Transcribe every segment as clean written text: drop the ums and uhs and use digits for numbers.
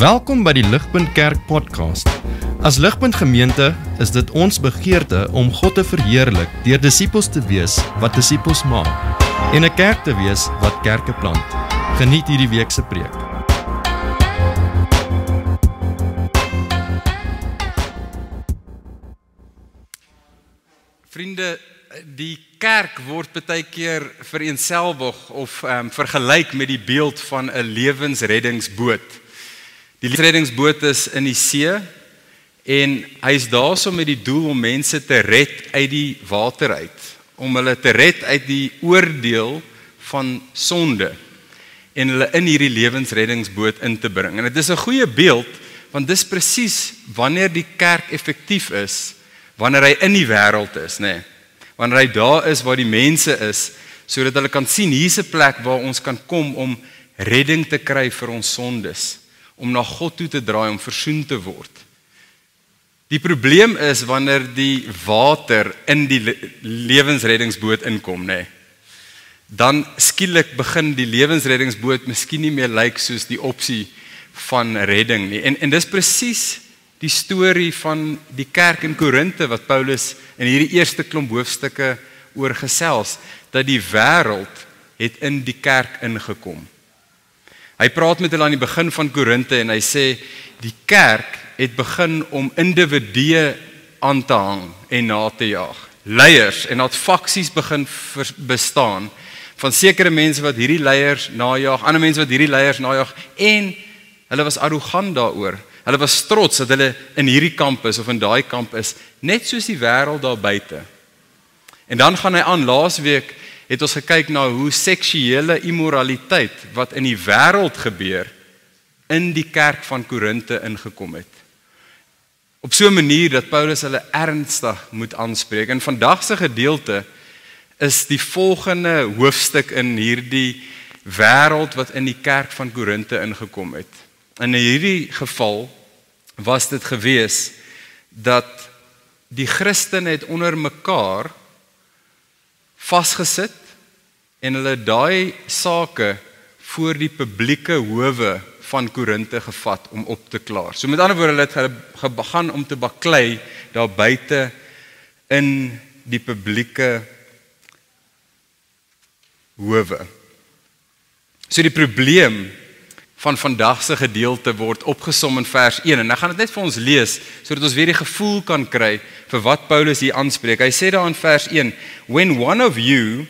Welkom by die Ligpunt Kerk podcast. As Ligpunt Gemeente is dit ons begeerte om God te verheerlik deur disippels te wees wat disippels maak en 'n kerk te wees wat kerke plant. Geniet hierdie week se preek. Vriende, die kerk word baie keer vereenselwig of vergelyk met die beeld van 'n lewensreddingsboot. Die lewensreddingsboot is in die see en hy is daarso met die doel om mense te red uit die water uit, om hulle te red uit die oordeel van sonde en hulle in hierdie lewensreddingsboot in te bring. En dit is 'n goeie beeld, want dis presies wanneer die kerk effektief is, wanneer hy in die wêreld is, nê? Wanneer hy daar is waar die mense is, sodat hulle kan sien, hier's 'n plek waar ons kan kom om redding te kry vir ons sondes, om na God toe te draai, om versoen te word. Die probleem is wanneer die water in die lewensreddingsboot inkom, nê? Dan skielik begin die lewensreddingsboot miskien nie meer lyk soos die opsie van redding nie. En dis presies die storie van die kerk in Korinthe wat Paulus in hierdie eerste klomp hoofstukke oor gesels, dat die wêreld het in die kerk ingekom. Hy praat met hulle aan die begin van Korinthe en hy sê, die kerk het begin om individue aan te hang en na te jaag. Leiers, en dat faksies begin bestaan, van sekere mense wat hierdie leiers najaag, ander mense wat hierdie leiers najaag, en hulle was arrogant daaroor. Hulle was trots dat hulle in hierdie kamp is of in daai kamp is, net soos die wêreld daar buite. En dan gaan hy aan, laasweek het ons gekyk na hoe seksuele immoraliteit wat in die wêreld gebeur, in die kerk van Korinthe ingekom het. Op so 'n manier dat Paulus hulle ernstig moet aanspreek. En vandag se gedeelte is die volgende hoofstuk in hierdie wêreld wat in die kerk van Korinthe ingekom het. In hierdie geval was dit gewees dat die Christene het onder mekaar vasgesit en hulle daai sake voor die publieke howe van Korinthe gevat om op te klaar. So met ander woorde, hulle het begin om te baklei daar buite in die publieke howe. So die probleem van vandag se gedeelte word opgesom in vers 1, en ek gaan dit net vir ons lees, sodat ons weer die gevoel kan kry vir wat Paulus hier aanspreek. Hy sê daar in vers 1, when one of you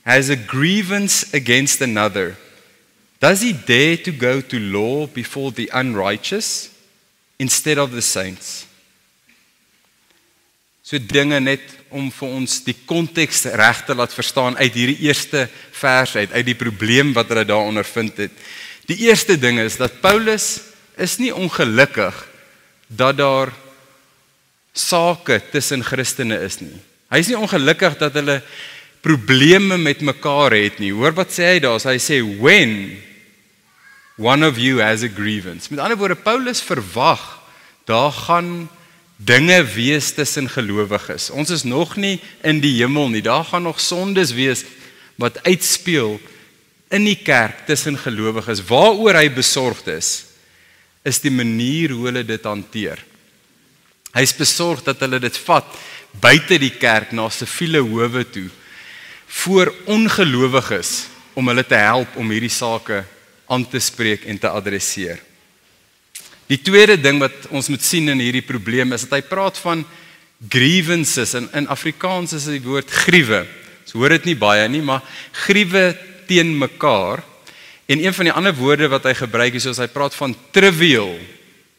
has a grievance against another, does he dare to go to law before the unrighteous instead of the saints? So dinge net om vir ons die konteks reg te laat verstaan uit hierdie eerste vers uit die probleem wat hulle daar ondervind het. Die eerste ding is dat Paulus is nie ongelukkig dat daar sake tussen Christene is nie. Hy is nie ongelukkig dat hulle probleme met mekaar het nie. Hoor wat sê hy daar? Hy sê, when one of you has a grievance. Met ander woorde, Paulus verwag, daar gaan dinge wees tussen gelowiges. Ons is nog nie in die hemel nie. Daar gaan nog sondes wees wat uitspeel in die kerk tussen gelowiges. Waaroor hy besorgd is die manier hoe hulle dit hanteer. Hy is besorgd dat hulle dit vat buite die kerk na siviele howe toe, voor ongelowiges, om hulle te help om hierdie sake aan te spreek en te adresseer. Die tweede ding wat ons moet sien in hierdie probleem is dat hy praat van grievances, en in Afrikaans is die woord griewe. So hoor dit nie baie nie, maar griewe teen mekaar, en een van die ander woorde wat hy gebruik is, soos hy praat van trivial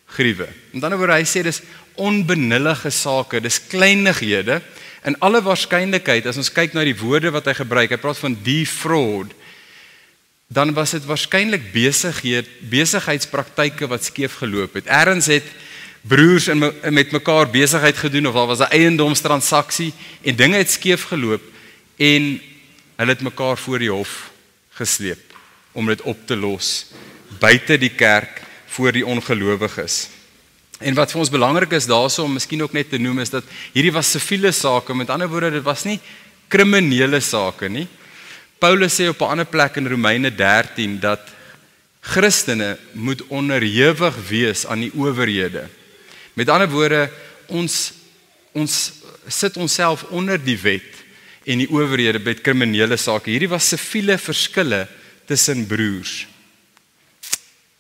griewe. Met ander woorde, hy sê dis onbenullige sake, dis kleinighede, in alle waarskynlikheid, as ons kyk na die woorde wat hy gebruik, hy praat van defraud, dan was dit waarskynlik besigheidspraktyke wat skeef geloop het. Ergens het broers met mekaar besigheid gedoen, of daar was 'n eiendomstransaksie, en dinge het skeef geloop, en hulle het mekaar voor die hof gesleep, om dit op te los, buite die kerk, voor die ongelowiges. En wat vir ons belangrik is daarso, om miskien ook net te noem, is dat hierdie was siviele sake, met ander woorde, dit was nie kriminele sake nie. Paulus sê op 'n ander plek in Romeine 13, dat Christene moet onderhewig wees aan die owerhede. Met ander woorde, ons sit onsself onder die wet en die owerhede met kriminele sake. Hierdie was siviele verskille tussen broers.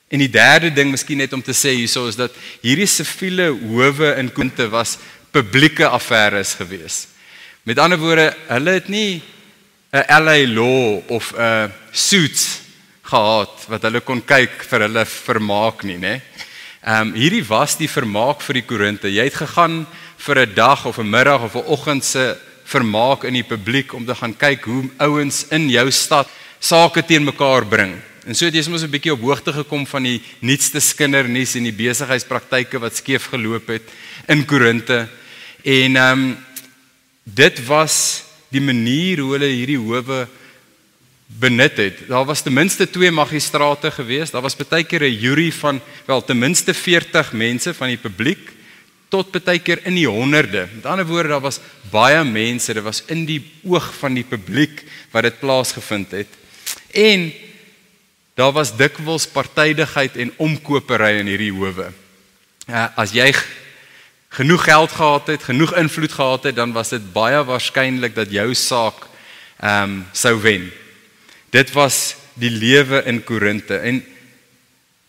En die derde ding, miskien net om te sê hierso, is dat hierdie siviele howe in Korinthe was publieke affæres gewees. Met ander woorde, hulle het nie 'n LA Law of 'n Suits gehad wat hulle kon kyk vir hulle vermaak nie, né? Hierdie was die vermaak vir die Korinthe. Jy het gegaan vir 'n dag of 'n middag of 'n oggend se vermaak in die publiek om te gaan kyk hoe ouens in jou stad sake teen mekaar bring. En so het jy soms 'n bietjie op hoogte gekom van die nuutste kindernuus en die besigheidspraktyke wat skeef geloop het in Korinthe. En dit was die manier hoe hulle hierdie howe benut het. Daar was ten minste 2 magistrate gewees. Daar was baie keer 'n jury van ten minste 40 mense van die publiek tot baie keer in die honderde. Met ander woorde, daar was baie mense. Dit was in die oog van die publiek wat dit plaasgevind het. En daar was dikwels partydigheid en omkopery in hierdie howe. As jy genoeg geld gehad het, genoeg invloed gehad het, dan was dit baie waarskynlik dat jou saak sou wen. Dit was die lewe in Korinthe. En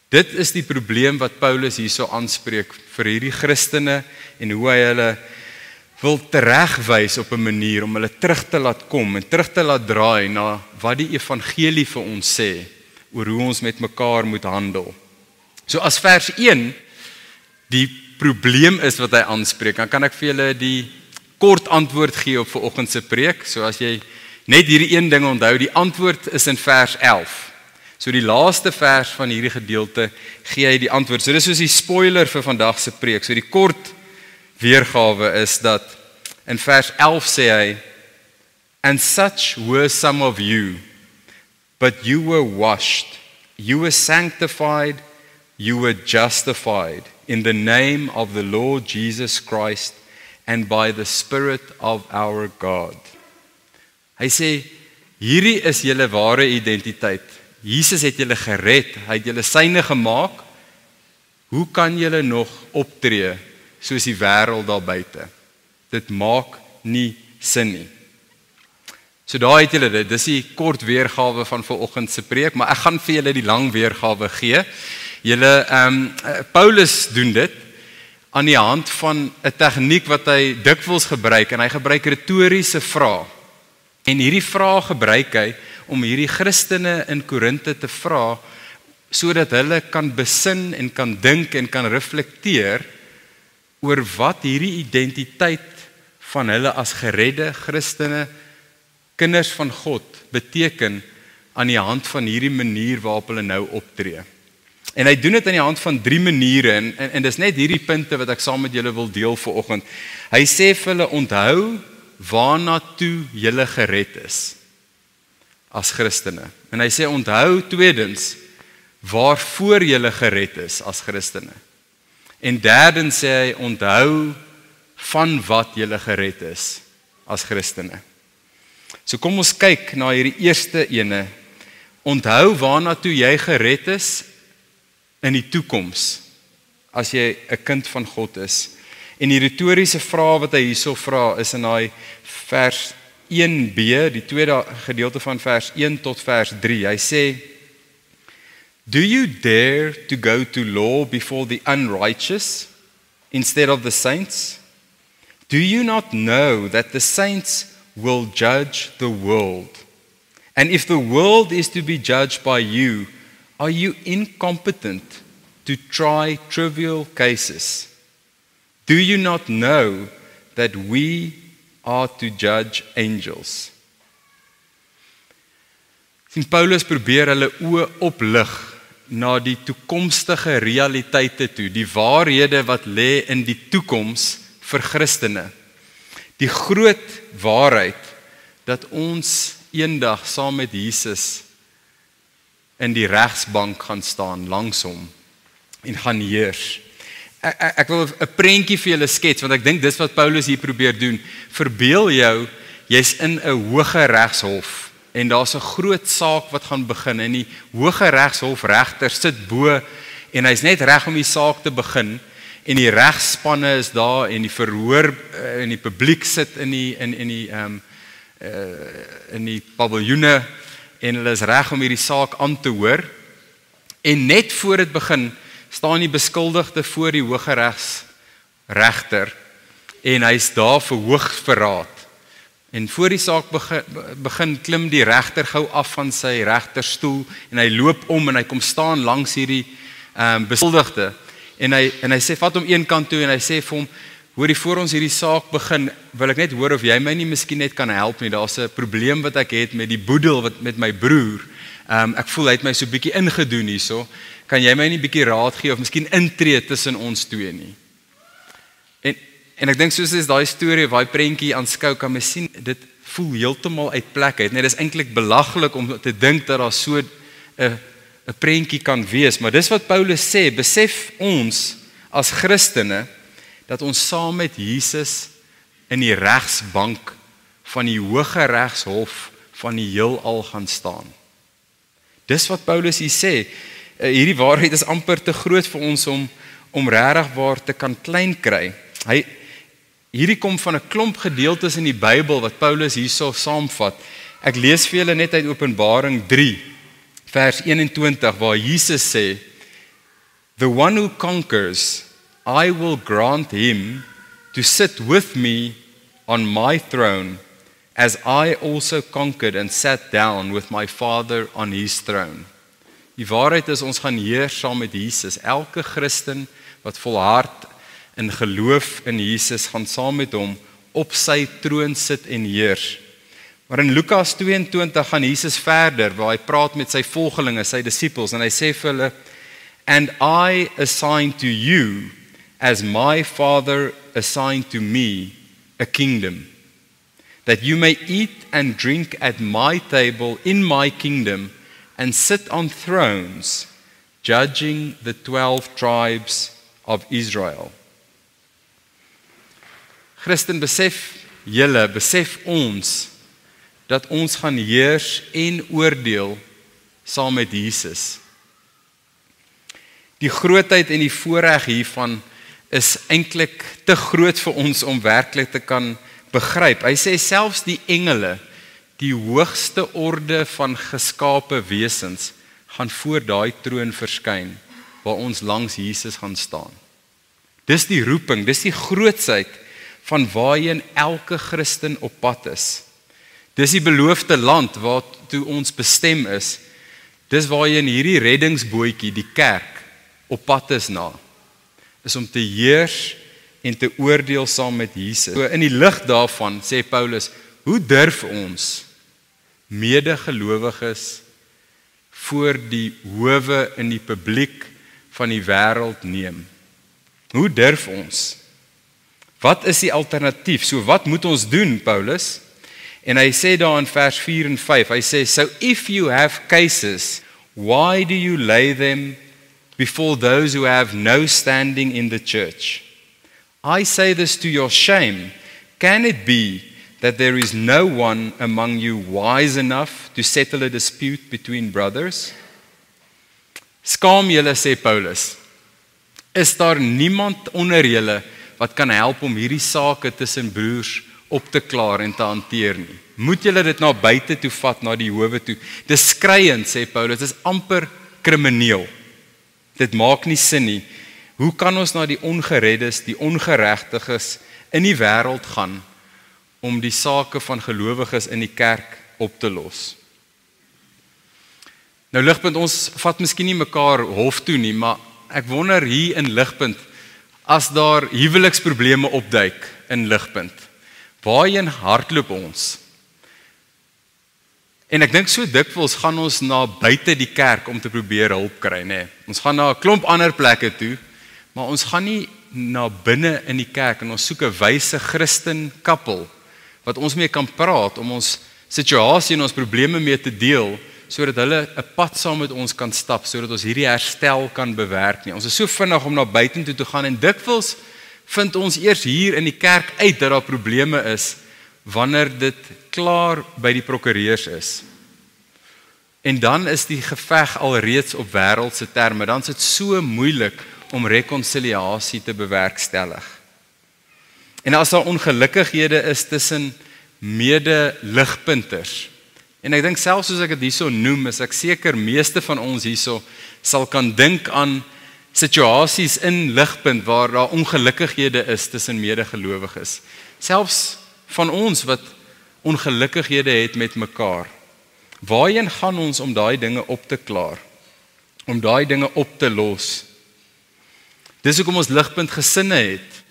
dit is die probleem wat Paulus hierso aanspreek vir hierdie Christene en hoe hy hulle wil teregwys op 'n manier om hulle terug te laat kom en terug te laat draai na wat die evangelie vir ons sê oor hoe ons met mekaar moet handel. So as vers 1 die probleem is wat hy aanspreek, dan kan ek vir julle die kort antwoord gee op vanoggend se preek. So as jy net hierdie een ding onthou, die antwoord is in vers 11. So die laaste vers van hierdie gedeelte gee hy die antwoord. So dis soos die spoiler vir vandag se preek. So die kort weergawe is dat in vers 11 sê hy, "And such were some of you, but you were washed, you were sanctified, you were justified in the name of the Lord Jesus Christ and by the Spirit of our God." Hy sê, hierdie is julle ware identiteit. Jesus het julle gered, hy het julle syne gemaak. Hoe kan julle nog optree soos die wêreld daar buite? Dit maak nie sin nie. So daar het julle dit. Dis die kort weergawe van vanoggend se preek, maar ek gaan vir julle die lang weergawe gee. Paulus doen dit aan die hand van 'n tegniek wat hy dikwels gebruik, en hy gebruik retoriese vrae. En hierdie vrae gebruik hy om hierdie Christene in Korinthe te vra, sodat hulle kan besin en kan dink en kan reflekteer oor wat hierdie identiteit van hulle as geredde Christene, kinders van God, beteken aan die hand van hierdie manier waarop hulle nou optree. En hy doen dit aan die hand van 3 maniere, en dis net hierdie punte wat ek saam met julle wil deel vanoggend. Hy sê vir hulle, onthou waarna toe julle gered is as Christene. En hy sê, onthou tweedens, waarvoor julle gered is as Christene. En derdens sê hy, onthou van wat julle gered is as Christene. So kom ons kyk na hierdie eerste ene. Onthou waarna toe jy gered is in die toekoms, as jy 'n kind van God is. En die retoriese vraag wat hy hierso vra, is in daai vers 1b, die tweede gedeelte van vers 1 tot vers 3. Hy sê, "Do you dare to go to law before the unrighteous instead of the saints? Do you not know that the saints will judge the world? And if the world is to be judged by you, are you incompetent to try trivial cases? Do you not know that we are to judge angels?" Sien, Paulus probeer hulle oë oplig na die toekomstige realiteite toe, die waarhede wat lê in die toekoms vir Christene. Die groot waarheid dat ons eendag saam met Jesus in die regsbank gaan staan langs hom en gaan heers. Ek wil 'n prentjie vir julle skets, want ek dink dis wat Paulus hier probeer doen. Verbeel jou, jy's in 'n hoë regshof en daar's 'n groot saak wat gaan begin en die Hooggeregshof regter sit bo en hy's net reg om die saak te begin en die regspanne is daar en die verhoor en die publiek sit in die paviljoene en hulle is reg om hierdie saak aan te hoor en net voor dit begin staan die beskuldigde voor die Hooggeregsregter en hy's daar vir hoogverraad. En voor die saak begin klim die regter gou af van sy regterstoel en hy loop om en hy kom staan langs hierdie beskuldigde en hy sê vat hom een kant toe en hy sê vir hom hoorie voor ons hierdie saak begin wil ek net hoor of jy my nie miskien net kan help nie. Daar's 'n probleem wat ek het met die boedel wat met my broer. Ek voel hy het my so bietjie ingedoen hierso. Kan jy my nie bietjie raad gee of miskien intree tussen ons twee nie? En ek dink soos is daai storie of daai prentjie aanskou kan mens sien dit voel heeltemal uit plek uit. Net dis eintlik belaglik om te dink dat daar so 'n prentjie kan wees, maar dis wat Paulus sê, besef ons as Christene dat ons saam met Jesus in die regsbank van die Hooggeregshof van die heelal gaan staan. Dis wat Paulus hier sê. Hierdie waarheid is amper te groot vir ons om regtig waar te kan klein kry. Hierdie kom van 'n klomp gedeeltes in die Bybel wat Paulus hierso saamvat. Ek lees vir julle net uit Openbaring 3 vers 21 waar Jesus sê, "The one who conquers, I will grant him to sit with me on my throne, as I also conquered and sat down with my Father on his throne." Die waarheid is ons gaan heers saam met Jesus. Elke Christen wat volhard in geloof in Jesus gaan saam met hom op sy troon sit en heers. Maar in Lukas 22 gaan Jesus verder waar hy praat met sy volgelinge, sy disippels en hy sê vir hulle, "And I assign to you as my Father assigned to me a kingdom, that you may eat and drink at my table in my kingdom and sit on thrones, judging the 12 tribes of Israel." Christen, besef ons dat ons gaan heers en oordeel saam met Jesus. Die grootheid en die voorreg hiervan is eintlik te groot vir ons om werklik te kan begryp. Hy sê selfs die engele, die hoogste orde van geskape wesens, gaan voor daai troon verskyn waar ons langs Jesus gaan staan. Dis die roeping, dis die grootsheid van waarheen elke Christen op pad is. Dis die beloofde land waartoe ons bestem is. Dis waarheen hierdie reddingsbootjie, die kerk, op pad is na. Is om te heers en te oordeel saam met Jesus. So in die lig daarvan sê Paulus, hoe durf ons medegelowiges voor die howe in die publiek van die wêreld neem? Hoe durf ons? Wat is die alternatief? So wat moet ons doen, Paulus? En hy sê daar in vers 4 en 5, hy sê, "So if you have cases, why do you lay them before those who have no standing in the church? I say this to your shame. Can it be that there is no one among you wise enough to settle a dispute between brothers?" Skaam julle, sê Paulus. Is daar niemand onder julle wat kan help om hierdie sake tussen broers op te klaar en te hanteer nie? Moet julle dit na buite toe vat, na die howe toe? Dis skreiend, sê Paulus, dis amper krimineel. Dit maak nie sin nie. Hoe kan ons na die ongereddes, die ongeregtiges in die wêreld gaan om die sake van gelowiges in die kerk op te los? Nou Ligpunt, ons vat miskien nie mekaar hof toe nie, maar ek wonder hier in Ligpunt, as daar huweliksprobleme opduik in Ligpunt, waarheen hardloop ons? En ek dink so dikwels gaan ons na buite die kerk om te probeer hulp kry, nê. Ons gaan na 'n klomp ander plekke toe, maar ons gaan nie na binne in die kerk en ons soek 'n wyse Christen koppel wat ons mee kan praat om ons situasie en ons probleme mee te deel, sodat hulle 'n pad saam met ons kan stap, sodat ons hierdie herstel kan bewerk nie. Ons is so vinnig om na buitentoe te gaan en dikwels vind ons eers hier in die kerk uit dat daar probleme is wanneer dit klaar by die prokureurs is. En dan is die geveg alreeds op wêreldse terme. Dan is dit so moeilik om rekonsiliasie te bewerkstellig. En as daar ongelukkighede is tussen mede-ligpunters, en ek dink selfs soos ek dit hierso noem, is ek seker meeste van ons hierso sal kan dink aan situasies in ligpunt waar daar ongelukkighede is tussen medegelowiges. Selfs van ons wat ongelukkighede het met mekaar. Waarheen gaan ons om daai dinge op te klaar? Om daai dinge op te los? Dis hoekom ons ligpunt gesinne het,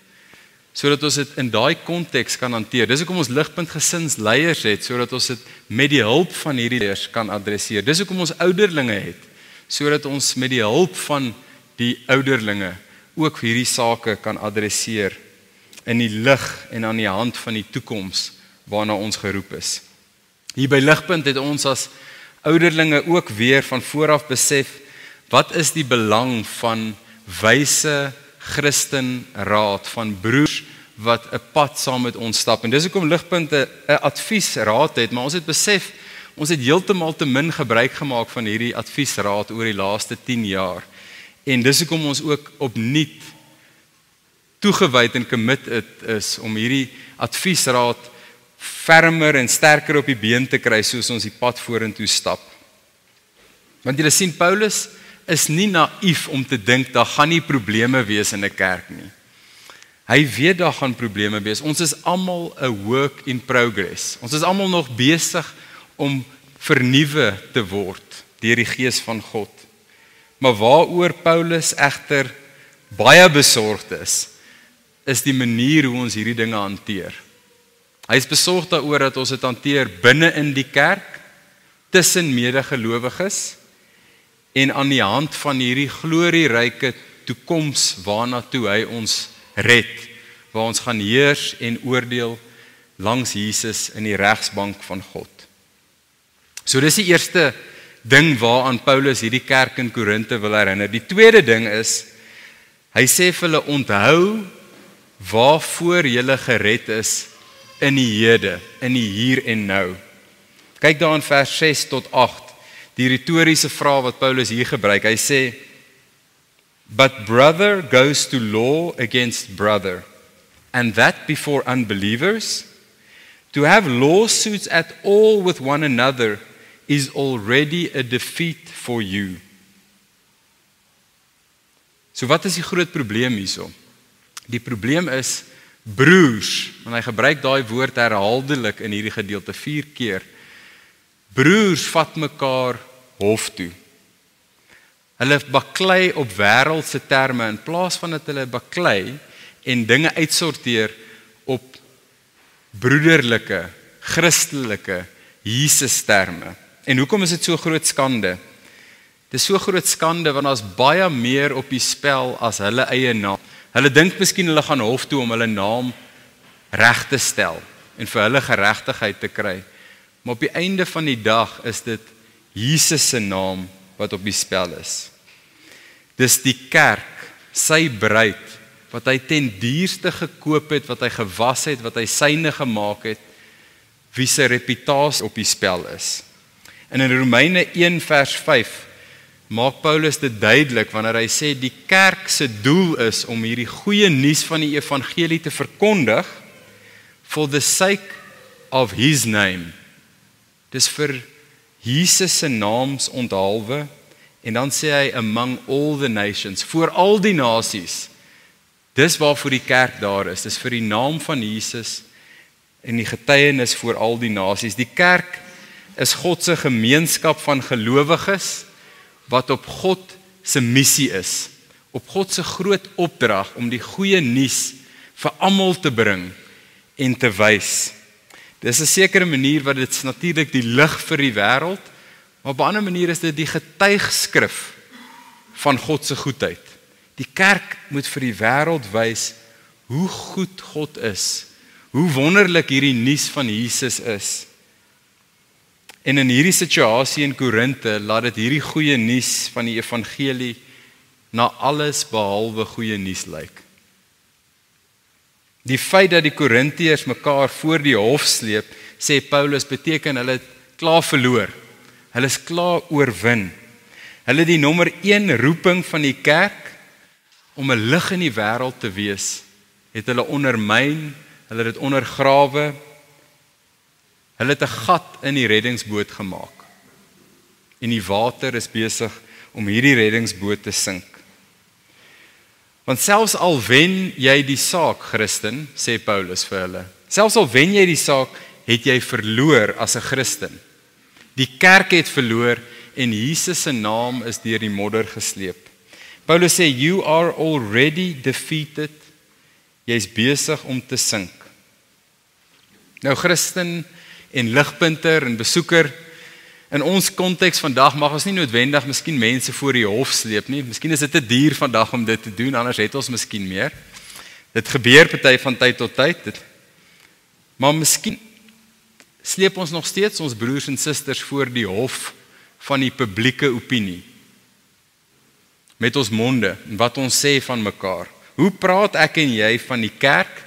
sodat ons dit in daai konteks kan hanteer. Dis hoekom ons ligpunt gesinsleiers het, sodat ons dit met die hulp van hierdie leiers kan adresseer. Dis hoekom ons ouderlinge het, sodat ons met die hulp van die ouderlinge ook hierdie sake kan adresseer in die lig en aan die hand van die toekoms waarna ons geroep is. Hier by Ligpunt het ons as ouderlinge ook weer van vooraf besef, wat is die belang van wyse Christenraad, van broers wat 'n pad saam met ons stap. En dis hoekom Ligpunt 'n adviesraad het, maar ons het besef, ons het heeltemal te min gebruik gemaak van hierdie adviesraad oor die laaste 10 jaar. En dis hoekom ons ook opnuut toegewyd en committed is om hierdie adviesraad fermer en sterker op die been te kry soos ons die pad vorentoe stap. Want julle sien, Paulus is nie naïef om te dink daar gaan nie probleme wees in 'n kerk nie. Hy weet daar gaan probleme wees. Ons is almal 'n work in progress. Ons is almal nog besig om vernuwe te word deur die Gees van God. Maar waaroor Paulus egter baie besorgd is die manier hoe ons hierdie dinge hanteer. Hy is besorgd daaroor dat ons dit hanteer binne in die kerk, tussen medegelowiges, en aan die hand van hierdie glorieryke toekoms waarna toe hy ons red, waar ons gaan heers en oordeel langs Jesus in die regsbank van God. So dis die eerste ding waaraan Paulus hierdie kerk in Korinthe wil herinner. Die tweede ding is, hy sê vir hulle, onthou waarvoor julle gered is in die hede, in die hier en nou. Kyk daar in vers 6 tot 8, die retoriese vraag wat Paulus hier gebruik. Hy sê, but brother goes to law against brother, and that before unbelievers. To have lawsuits at all with one another is already a defeat for you. So wat is die groot probleem hierso? Die probleem is broers, want hy gebruik daai woord herhaaldelik in hierdie gedeelte 4 keer. Broers vat mekaar hof toe. Hulle baklei op wêreldse terme in plaas van dat hulle baklei en dinge uitsorteer op broederlike, Christelike, Jesus terme. En hoekom is dit so groot skande? Dit is so groot skande want daar's baie meer op die spel as hulle eie naam. Hulle dink miskien hulle gaan hof toe om hulle naam reg te stel en vir hulle geregtigheid te kry. Maar op die einde van die dag is dit Jesus se naam wat op die spel is. Dis die kerk, sy bruid, wat hy ten duurste gekoop het, wat hy gewas het, wat hy syne gemaak het, wie se reputasie op die spel is. En in Romeine 1 vers 5 maak Paulus dit duidelik wanneer hy sê die kerk se doel is om hierdie goeie nuus van die evangelie te verkondig for the sake of his name. Dis vir Jesus se naams onthaalwe, en dan sê hy among all the nations, voor al die nasies. Dis waarvoor die kerk daar is, dis vir die naam van Jesus en die getuienis voor al die nasies. Die kerk is God se gemeenskap van gelowiges wat op God se missie is, op God se groot opdrag om die goeie nuus vir almal te bring en te wys. Dis 'n sekere manier wat dit natuurlik die lig vir die wêreld, maar op 'n ander manier is dit die getuigskrif van God se goedheid. Die kerk moet vir die wêreld wys hoe goed God is, hoe wonderlik hierdie nuus van Jesus is. En in hierdie situasie in Korinthe laat dit hierdie goeie nuus van die evangelie na alles behalwe goeie nuus lyk. Die feit dat die Korintiërs mekaar voor die hof sleep, sê Paulus, beteken hulle het klaar verloor. Hulle is klaar oorwin. Hulle die nommer 1 roeping van die kerk om 'n lig in die wêreld te wees, het hulle ondermyn, hulle het dit ondergrawe, hulle het 'n gat in die reddingsboot gemaak. En die water is besig om hierdie reddingsboot te sink. Want selfs al wen jy die saak, Christen, sê Paulus vir hulle, selfs al wen jy die saak, het jy verloor as 'n Christen. Die kerk het verloor en Jesus se naam is deur die modder gesleep. Paulus sê, you are already defeated. Jy's besig om te sink. Nou Christen en ligpunter en besoeker, in ons konteks vandag mag ons nie noodwendig miskien mense voor die hof sleep nie. Miskien is dit te duur vandag om dit te doen, anders het ons miskien meer. Dit gebeur party van tyd tot tyd. Maar miskien sleep ons nog steeds ons broers en susters voor die hof van die publieke opinie. Met ons monde en wat ons sê van mekaar. Hoe praat ek en jy van die kerk?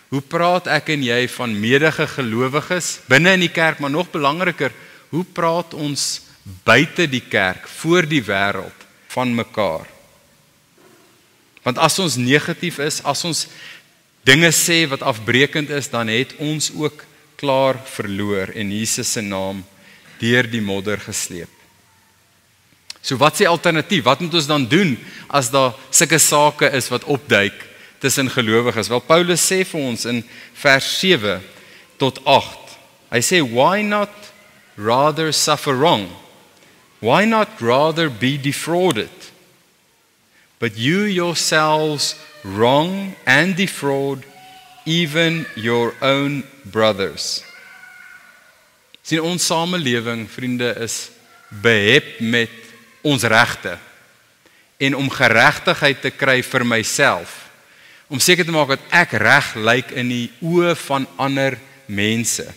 Hoe praat ek en jy van medige gelowiges binne in die kerk, maar nog belangriker, hoe praat ons buite die kerk, voor die wêreld, van mekaar? Want as ons negatief is, as ons dinge sê wat afbreekend is, dan het ons ook klaar verloor en Jesus se naam deur die modder gesleep. So wat is die alternatief? Wat moet ons dan doen as daar sulke sake is wat opduik tussen gelowiges? Wel, Paulus sê vir ons in vers 7 tot 8. Hy sê, why not rather suffer wrong? Why not rather be defrauded? But you yourselves wrong and defraud even your own brothers. Sien, ons samelewing, vriende, is behep met ons regte en om geregtigheid te kry vir myself, om seker te maak dat ek reg lyk in die oë van ander mense.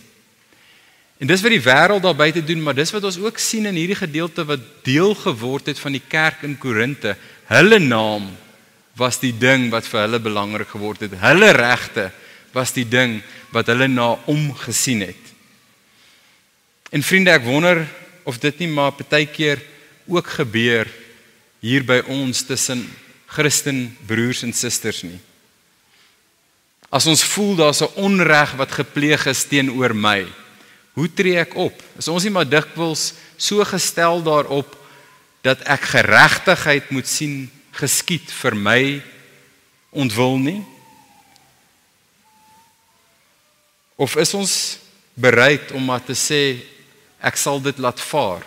En dis wat die wêreld daar buite doen, maar dis wat ons ook sien in hierdie gedeelte wat deel geword het van die kerk in Korinte. Hulle naam was die ding wat vir hulle belangrik geword het. Hulle regte was die ding wat hulle na omgesien het. En vriende, ek wonder of dit nie maar partykeer ook gebeur hier by ons tussen Christen broers en susters nie. As ons voel daar's 'n onreg wat gepleeg is teenoor my, hoe tree ek op? Is ons nie maar dikwels so gestel daarop dat ek geregtigheid moet sien geskied vir my ontwil nie? Of is ons bereid om maar te sê, ek sal dit laat vaar.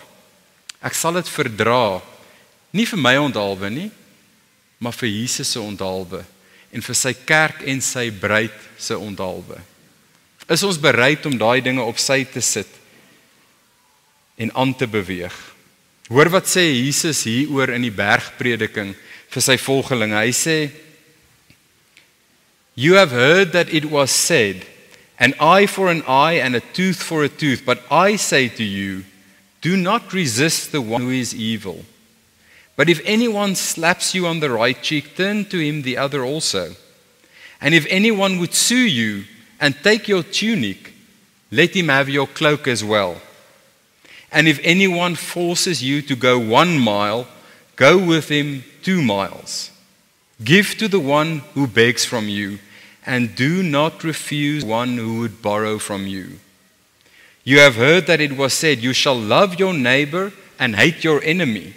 Ek sal dit verdra, nie vir my onthaalwe nie, maar vir Jesus se onthaalwe en vir sy kerk en sy bruid se onthaalwe. Is ons bereid om daai dinge op sy te sit en aan te beweeg? Hoor wat sê Jesus hieroor in die bergprediking vir sy volgelinge. Hy sê, you have heard that it was said, an eye for an eye and a tooth for a tooth, but I say to you, do not resist the one who is evil. But if anyone slaps you on the right cheek, turn to him the other also. And if anyone would sue you and take your tunic, let him have your cloak as well. And if anyone forces you to go 1 mile, go with him 2 miles. Give to the one who begs from you, and do not refuse one who would borrow from you. You have heard that it was said, you shall love your neighbor and hate your enemy.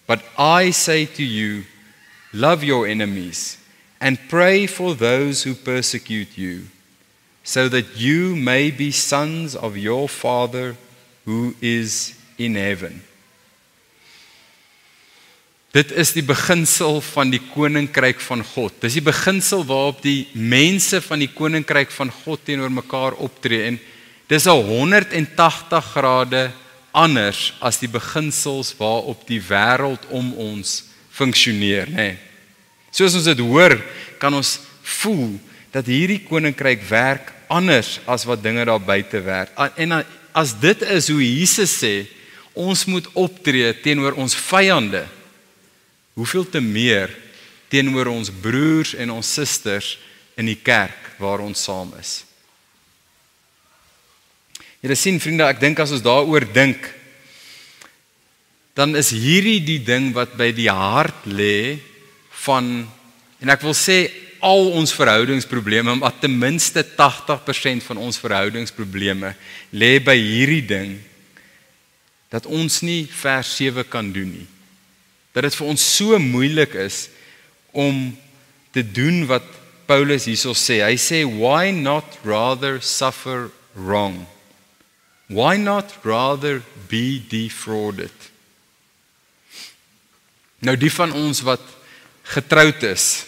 But I say to you, love your enemies and pray for those who persecute you, so that you may be sons of your Father who is in heaven. Dit is die beginsel van die koninkryk van God. Dis die beginsel waarop die mense van die koninkryk van God teenoor mekaar optree. En dis 180 grade anders as die beginsels waarop die wêreld om ons funksioneer, nê. Soos ons dit hoor, kan ons voel dat hierdie koninkryk werk anders as wat dinge daar buite werk. En as dit is hoe Jesus sê, ons moet optree teenoor ons vyande, hoeveel te meer teenoor ons broers en ons susters in die kerk waar ons saam is. Julle sien vriende, ek dink as ons daaroor dink, dan is hierdie die ding wat by die hart lê van, en ek wil sê, al ons verhoudingsprobleme, maar ten minste 80% van ons verhoudingsprobleme lê by hierdie ding, dat ons nie vers 7 kan doen nie. Dat dit vir ons so moeilik is om te doen wat Paulus hierso sê. Hy sê, why not rather suffer wrong? Why not rather be defrauded? Nou die van ons wat getroud is,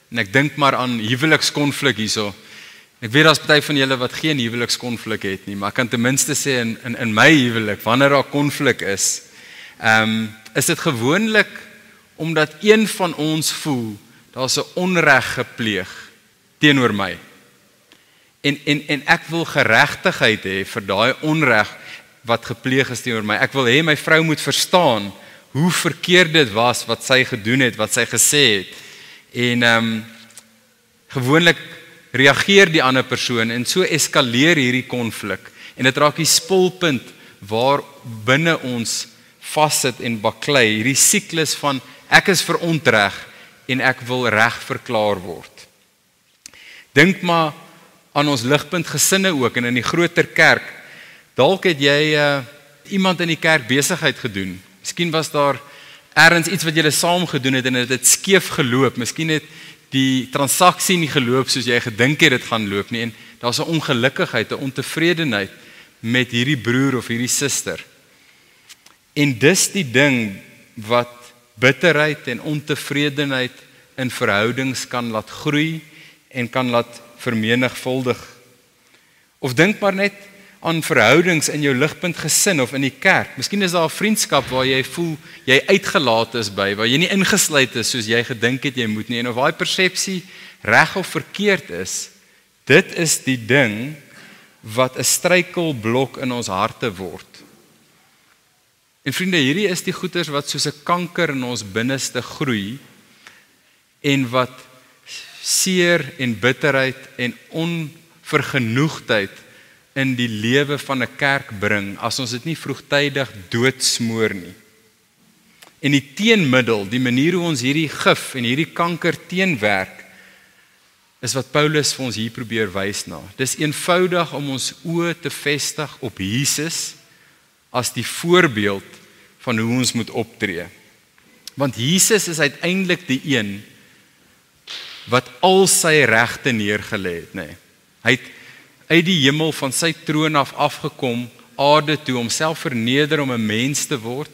en ek dink maar aan huwelikskonflik hierso. Ek weet daar's party van julle wat geen huwelikskonflik het nie, maar ek kan ten minste sê in my huwelik, wanneer daar konflik is dit gewoonlik omdat een van ons voel daar's 'n onreg gepleeg teenoor my. En ek wil geregtigheid hê vir daai onreg wat gepleeg is teenoor my. Ek wil hê my vrou moet verstaan hoe verkeerd dit was wat sy gedoen het, wat sy gesê het. En gewoonlik reageer die ander persoon en so eskaleer hierdie konflik. En dit raak die spulpunt waar binne ons vassit en baklei, hierdie siklus van ek is verontreg en ek wil reg verklaar word. Dink maar aan ons ligpunt gesinne ook en in die groter kerk. Dalk het jy iemand in die kerk besigheid gedoen. Miskien was daar ergens iets wat julle saam gedoen het en dit het skeef geloop. Miskien het die transaksie nie geloop soos jy gedink het dit gaan loop nie en daar's 'n ongelukkigheid, 'n ontevredenheid met hierdie broer of hierdie suster. En dis die ding wat bitterheid en ontevredenheid in verhoudings kan laat groei en kan laat vermenigvuldig. Of dink maar net aan verhoudings in jou ligpunt gesin of in die kerk. Miskien is daar 'n vriendskap waar jy voel jy uitgelaat is by, waar jy nie ingesluit is soos jy gedink het jy moet nie, en of daai persepsie reg of verkeerd is, dit is die ding wat 'n struikelblok in ons harte word. En vriende, hierdie is die goeters wat soos 'n kanker in ons binneste groei en wat seer en bitterheid en onvergenoegdheid in die lewe van 'n kerk bring as ons dit nie vroegtydig doodsmoor nie. En die teenmiddel, die manier hoe ons hierdie gif en hierdie kanker teenwerk, is wat Paulus vir ons hier probeer wys na. Dis eenvoudig om ons oë te vestig op Jesus as die voorbeeld van hoe ons moet optree. Want Jesus is uiteindelik die een wat al sy regte neergelê het, nê. Hy het uit die hemel van sy troon af afgekom, aarde toe, homself verneder om 'n mens te word,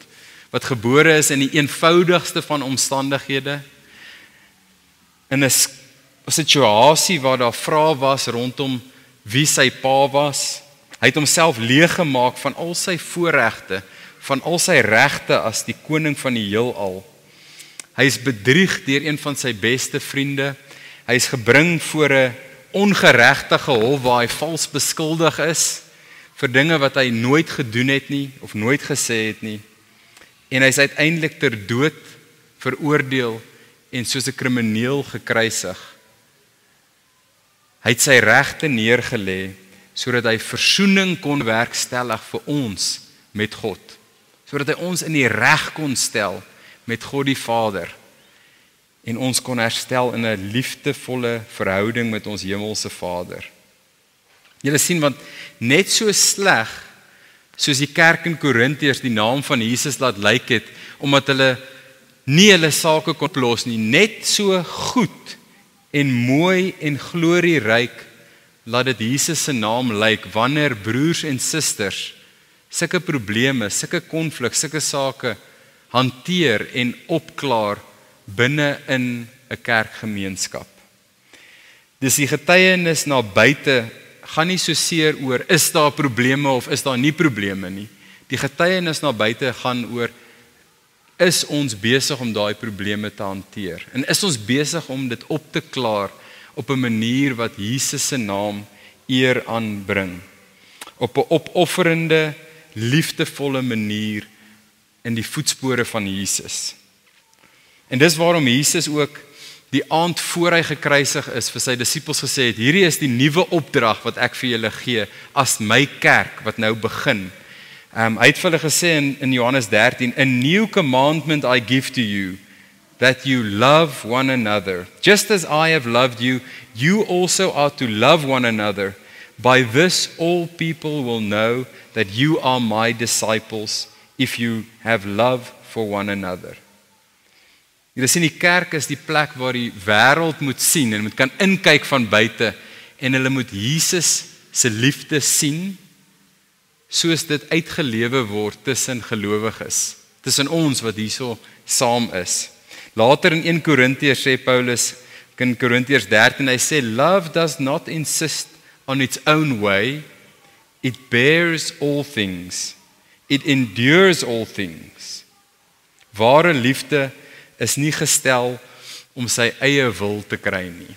wat gebore is in die eenvoudigste van omstandighede, in 'n situasie waar daar vrae was rondom wie sy pa was. Hy het homself leeggemaak van al sy voorregte, van al sy regte as die koning van die heelal. Hy is bedrieg deur een van sy beste vriende. Hy is gebring voor 'n ongeregtige hof waar hy vals beskuldig is vir dinge wat hy nooit gedoen het nie of nooit gesê het nie. En hy is uiteindelik ter dood veroordeel en soos 'n krimineel gekruisig. Hy het sy regte neergelê sodat hy versoening kon werkstellig vir ons met God. Sodat hy ons in die reg kon stel met God die Vader. En ons kon herstel in 'n liefdevolle verhouding met ons hemelse Vader. Julle sien, want net so sleg soos die kerk in Korintiërs die naam van Jesus laat lyk het, omdat hulle nie hulle sake kon oplos nie, net so goed en mooi en glorieryk laat dit Jesus se naam lyk wanneer broers en susters sulke probleme, sulke konflik, sulke sake hanteer en opklaar binne in 'n kerkgemeenskap. Dis die getuienis na buite gaan nie so seer oor is daar probleme of is daar nie probleme nie. Die getuienis na buite gaan oor is ons besig om daai probleme te hanteer en is ons besig om dit op te klaar op 'n manier wat Jesus se naam eer aanbring. Op 'n opofferende, liefdevolle manier in die voetspore van Jesus. En dis waarom Jesus ook die aand voor hy gekruisig is vir sy disippels gesê het, hierdie is die nuwe opdrag wat ek vir julle gee as my kerk wat nou begin. Hy het vir hulle gesê in Johannes 13, "A new commandment I give to you, that you love one another. Just as I have loved you, you also are to love one another. By this all people will know that you are my disciples, if you have love for one another." Julle sien, die kerk is die plek waar die wêreld moet sien en moet kan inkyk van buite en hulle moet Jesus se liefde sien soos dit uitgelewe word tussen gelowiges, tussen ons wat hierso saam is. Later in 1 Korintiërs sê Paulus in Korintiërs 13, hy sê, "Love does not insist on its own way, it bears all things, it endures all things." Ware liefde is nie gestel om sy eie wil te kry nie,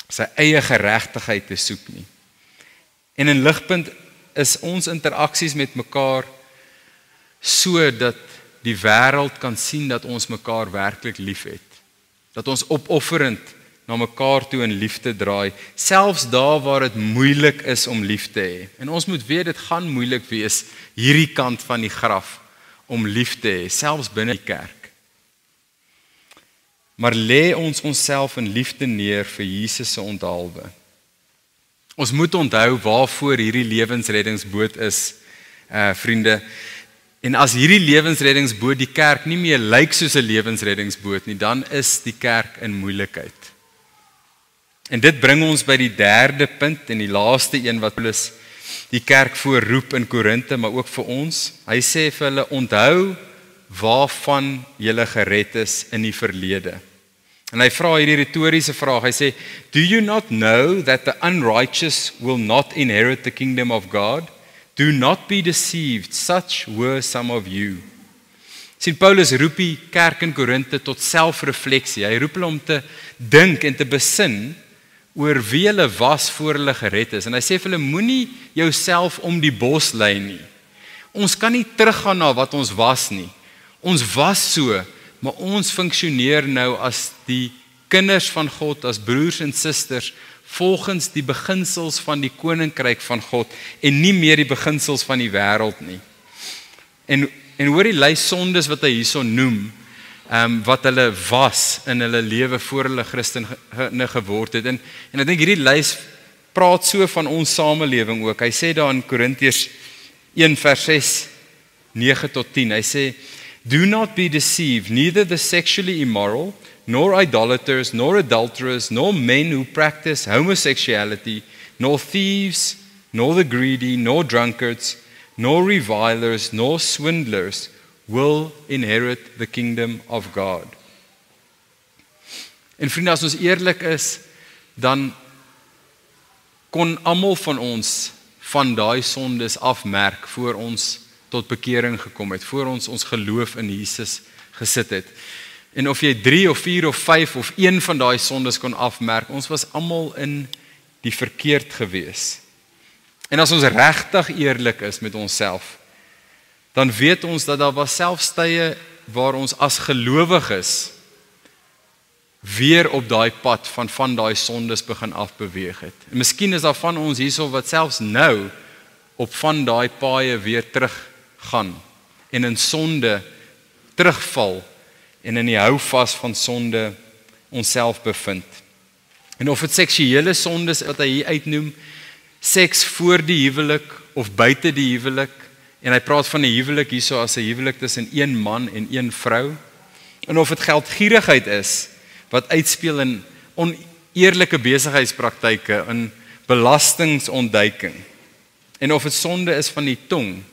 sy eie geregtigheid te soek nie. En in Ligpunt is ons interaksies met mekaar so dat die wêreld kan sien dat ons mekaar werklik liefhet. Dat ons opofferend na mekaar toe in liefde draai, selfs daar waar dit moeilik is om lief te hê. En ons moet weet dit gaan moeilik wees hierdie kant van die graf om lief te hê, selfs binne die kerk. Maar lê ons onsself in liefde neer vir Jesus se onthaalwe. Ons moet onthou waarvoor hierdie lewensreddingsboot is, vriende. En as hierdie lewensreddingsboot die kerk nie meer lyk soos 'n lewensreddingsboot nie, dan is die kerk in moeilikheid. En dit bring ons by die derde punt en die laaste een wat Paulus die kerk voorroep in Korinte, maar ook vir ons. Hy sê vir hulle, onthou waarvan julle gered is in die verlede. En hy vra hierdie retoriese vraag, hy sê, "Do you not know that the unrighteous will not inherit the kingdom of God? Do not be deceived, such were some of you." Sien, Paulus roep die kerk in Korinte tot selfrefleksie. Hy roep hulle om te dink en te besin oor wie hulle was voor hulle gered is. En hy sê vir hulle, moenie jouself om die bos lei nie. Ons kan nie teruggaan na wat ons was nie. Ons was so, maar ons funksioneer nou as die kinders van God, as broers en susters, volgens die beginsels van die koninkryk van God en nie meer die beginsels van die wêreld nie. En hoor die lys sondes wat hy hierso noem, wat hulle was in hulle lewe voor hulle Christene geword het. En ek dink hierdie lys praat so van ons samelewing ook. Hy sê daar in Korintiërs 1 vers 6, 9 tot 10, hy sê, "Do not be deceived, neither the sexually immoral, nor idolaters, nor adulterers, nor men who practice homosexuality, nor thieves, nor the greedy, nor drunkards, nor revilers, nor swindlers will inherit the kingdom of God." En vriende, as ons eerlik is, dan kon almal van ons van daai sondes afmerk voor ons tot bekering gekom het, voor ons geloof in Jesus gesit het. En of jy 3 of 4 of 5 of 1 van daai sondes kon afmerk, ons was almal in die verkeerd gewees. En as ons regtig eerlik is met onsself, dan weet ons dat daar was selfs tye waar ons as gelowiges weer op daai pad van daai sondes begin afbeweeg het. En miskien is daar van ons hierso wat selfs nou op van daai paaie weer teruggaan en in sonde terugval en in die houvas van sonde onsself bevind. En of dit seksuele sondes wat hy hier uitnoem, seks voor die huwelik of buite die huwelik, en hy praat van 'n huwelik hierso as 'n huwelik tussen een man en een vrou, en of dit geldgierigheid is wat uitspeel in oneerlike besigheidspraktyke, in belastingontduiking, en of dit sonde is van die tong,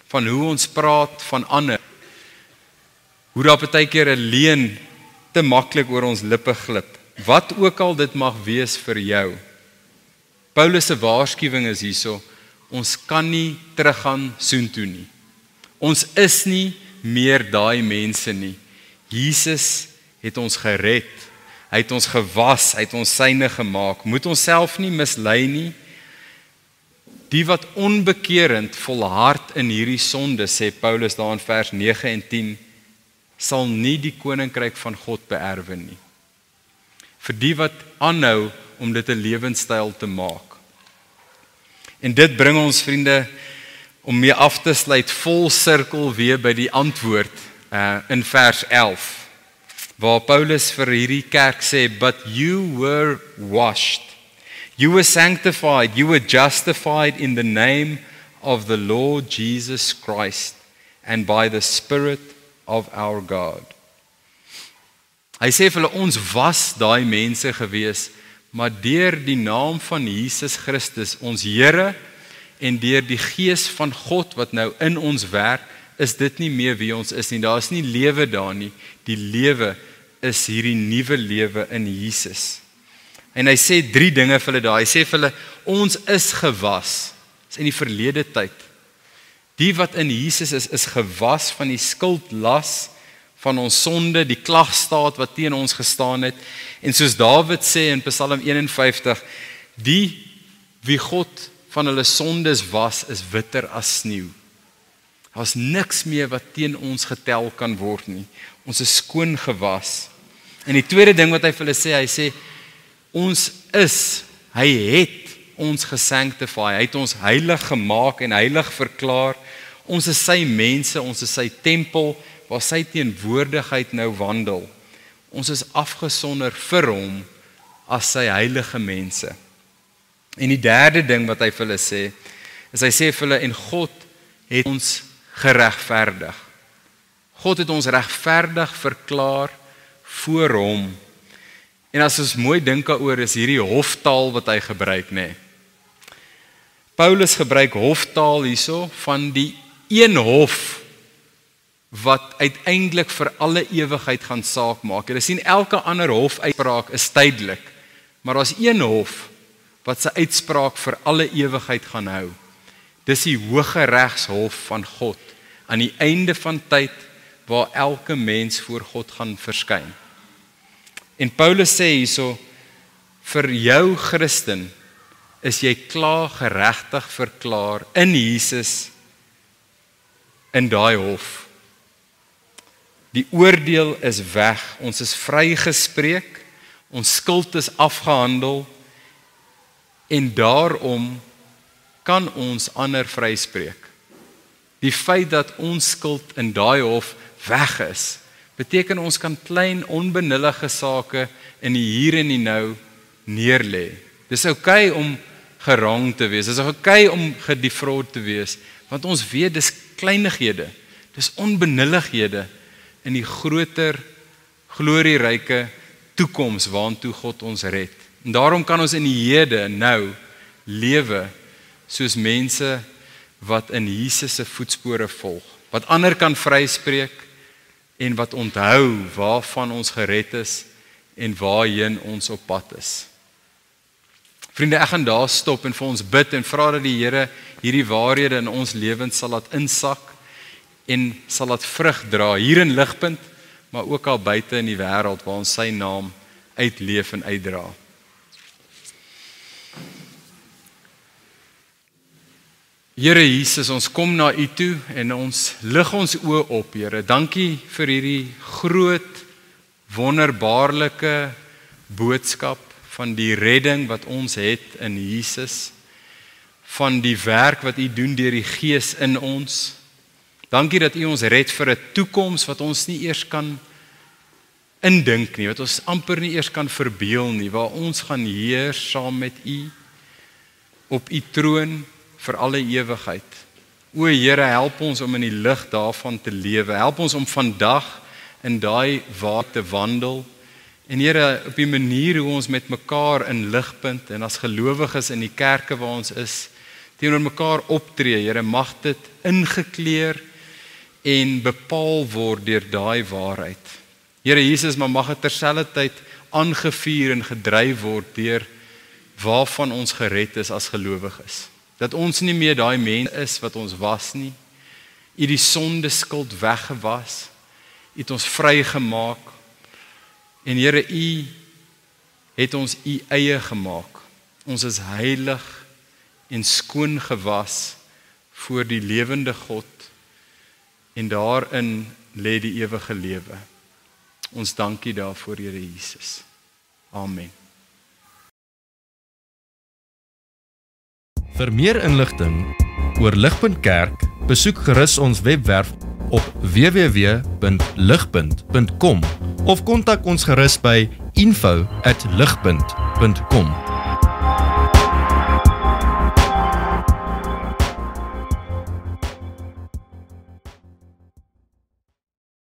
van hoe ons praat van ander, hoe daar partykeer 'n leuen te maklik oor ons lippe glip, wat ook al dit mag wees vir jou. Paulus se waarskuwing is hierso, ons kan nie teruggaan soontoe nie. Ons is nie meer daai mense nie. Jesus het ons gered, hy het ons gewas, hy het ons syne gemaak. Moet ons self nie mislei nie. Die wat onbekerend volhard in hierdie sonde, sê Paulus daar in vers 9 en 10, sal nie die koninkryk van God beerwe nie. Vir die wat aanhou om dit 'n lewenstyl te maak. En dit bring ons, vriende, om mee af te sluit vol sirkel weer by die antwoord in vers 11, waar Paulus vir hierdie kerk sê, but you were washed, you were sanctified, you were justified in the name of the Lord Jesus Christ and by the Spirit of our God. Hy sê vir hulle, ons was daai mense gewees, maar deur die naam van Jesus Christus, ons Here, en deur die Gees van God wat nou in ons werk, is dit nie meer wie ons is nie. Daar is nie lewe daar nie. Die lewe is hierdie nuwe lewe in Jesus. En hy sê 3 dinge vir hulle daar. Hy sê vir hulle, ons is gewas. Dis in die verlede tyd. Die wat in Jesus is gewas van die skuldlas van ons sonde, die klagstaat wat teen ons gestaan het. En soos Dawid sê in Psalm 51, die wie God van hulle sondes was, is witter as sneeu. Daar's niks meer wat teen ons getel kan word nie. Ons is skoon gewas. En die tweede ding wat hy vir hulle sê, hy sê, hy het ons gesanctify, hy het ons heilig gemaak en heilig verklaar. Ons is sy mense, ons is sy tempel, waar sy teenwoordigheid nou wandel. Ons is afgesonder vir hom as sy heilige mense. En die derde ding wat hy vir hulle sê, is hy sê vir hulle, en God het ons geregverdig. God het ons regverdig verklaar voor hom. En as ons mooi dink daaroor, is hierdie hoftaal wat hy gebruik, nê. Paulus gebruik hoftaal hierso van die een hof wat uiteindelik vir alle ewigheid gaan saak maak. Jy sien, elke ander hofuitspraak is tydelik, maar daar's een hof wat sy uitspraak vir alle ewigheid gaan hou. Dis die Hooggeregshof van God, aan die einde van tyd, waar elke mens voor God gaan verskyn. En Paulus sê hierso, vir jou Christen, is jy klaar geregtig verklaar in Jesus, in daai hof. Die oordeel is weg, ons is vrygespreek, ons skuld is afgehandel, en daarom kan ons ander vryspreek. Die feit dat ons skuld in daai hof weg is, beteken ons kan klein onbenullige sake in die hier en die nou neerlê. Dis oukei om gerang te wees, dis oukei om gedefraud te wees, want ons weet dis kleinighede, dis onbenullighede in die groter, glorieryke toekoms waantoe God ons red. En daarom kan ons in die hede nou lewe soos mense wat in Jesus se voetspore volg, wat ander kan vryspreek en wat onthou waarvan ons gered is en waarheen ons op pad is. Vriende, ek gaan daar stop en vir ons bid en vra dat die Here hierdie waarhede in ons lewens sal laat insak en sal laat vrug dra hier in Ligpunt, maar ook al buite in die wêreld waar ons sy naam uitleef en uitdra. Here Jesus, ons kom na U toe en ons lig ons oë op, Here. Dankie vir hierdie groot, wonderbaarlike boodskap van die redding wat ons het in Jesus, van die werk wat U doen deur die Gees in ons. Dankie dat U ons red vir 'n toekoms wat ons nie eers kan indink nie, wat ons amper nie eers kan verbeel nie, waar ons gaan heers saam met U op U troon vir alle ewigheid. O Here, help ons om in die lig daarvan te lewe. Help ons om vandag in daai waarheid te wandel. En Here, op die manier hoe ons met mekaar in Ligpunt en as gelowiges in die kerke waar ons is, teenoor mekaar optree, Here, mag dit ingekleer en bepaal word deur daai waarheid. Here Jesus, maar mag dit terselfdertyd aangevuur en gedryf word deur waarvan ons gered is as gelowiges. Dat ons nie meer daai mense is wat ons was nie. U die sonde skuld weggewas. U het ons vrygemaak. En Here, U het ons U eie gemaak. Ons is heilig en skoon gewas voor die lewende God. En daarin lê die ewige lewe. Ons dankie daarvoor, Here Jesus. Amen. Vir meer inligting oor Ligpunt Kerk, besoek gerus ons webwerf op www.ligpunt.com of kontak ons gerus by info@ligpunt.com.